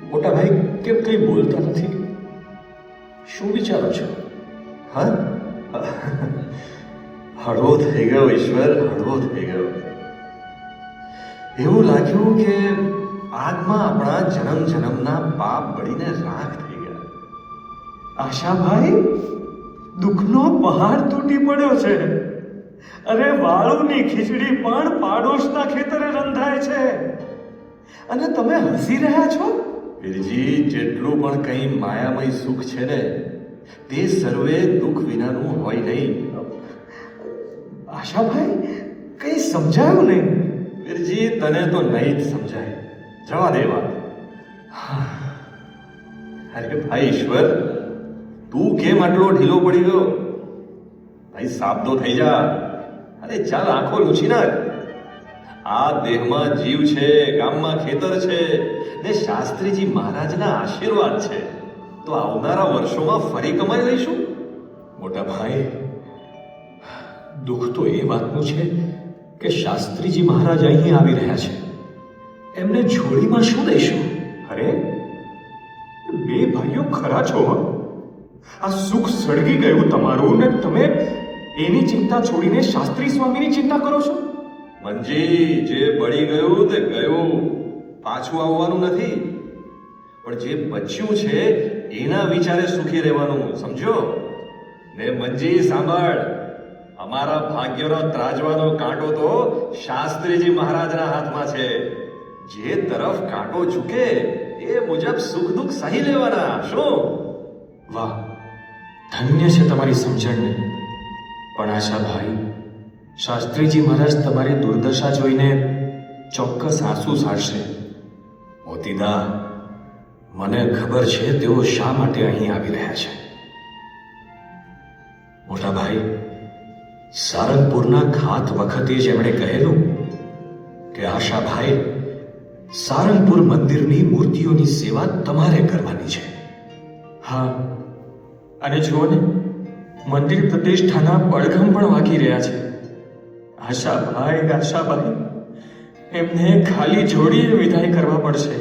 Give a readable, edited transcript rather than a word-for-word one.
મોટા ભાઈ કેમ કંઈ બોલતા નથી? શું વિચારો છો? હા, હળવો થઈ ગયો ઈશ્વર, હળવો થઈ ગયો. એવું લાગ્યું કે આગમાં આપણા જન્મ જન્મના પાપ બળીને રાખ થઈ ગયા. આશાભાઈ, દુઃખનો પહાડ તૂટી પડ્યો છે. અરે વાળુની ખીચડી પણ પાડોશના ખેતરે રંધાય છે અને તમે હસી રહ્યા છો? વીરજી, જેટલું પણ કંઈ માયામય સુખ છે ને, તે સર્વે દુઃખ વિનાનું હોય નહીં. આશાભાઈ, કંઈ સમજાયું નહીં. વીરજી, તને તો નહીં જ સમજાય. જવા દે વાત. અરે ભાઈ ઈશ્વર, તું કેમ આટલો ઢીલો પડી ગયો? ભાઈ સાબદો થઈ જા. અરે ચાલ, આંખો લૂછી નાખ. આ દેહમાં જીવ છે, ગામમાં ખેતર છે ને શાસ્ત્રીજી મહારાજના આશીર્વાદ છે, તો આવનારા વર્ષોમાં ફરી કમાઈ લઈશું. મોટા ભાઈ, દુઃખ તો એ વાતનું છે કે શાસ્ત્રીજી મહારાજ અહીં આવી રહ્યા છે. એમને જોડીમાં શું દઈશું? અરે, બે ભાઈઓ ખરા છો. આ સુખ સળગી ગયું તમારું ને તમે એની ચિંતા છોડીને શાસ્ત્રી સ્વામીની ચિંતા કરો છો. મંજી, જે બળી ગયું તે ગયું, પાછું આવવાનું નથી. પણ જે બચ્યું છે એના વિચારે સુખી રહેવાનું, સમજો ને? મંજી સાંભળ, અમારા ભાગ્યનો ત્રાજવાનો કાંટો તો શાસ્ત્રીજી મહારાજના હાથમાં છે. જે તરફ કાંટો ઝૂકે એ મુજબ સુખ દુઃખ સહી લેવાના. શું? વાહ, ધન્ય છે તમારી સમજણને. પણ આશાભાઈ, શાસ્ત્રીજી મહારાજ તમારી દુર્દશા જોઈને ચોક્કસ આંસુ સારશે. મોતીદા, મને ખબર છે તેઓ શા માટે અહીં આવી રહ્યા છે. મોટા ભાઈ, સારંગપુરના ખાત વખતે જ એમણે કહેલું કે આશાભાઈ, સારંગપુર મંદિરની મૂર્તિઓની સેવા તમારે કરવાની છે. હા, અને જુઓ ને, મંદિર પ્રતિષ્ઠાના પડઘમ પણ વાગી રહ્યા છે. આશાભાઈ, આશાભાઈ, એમને ખાલી જોડીએ વિદાય કરવા પડશે.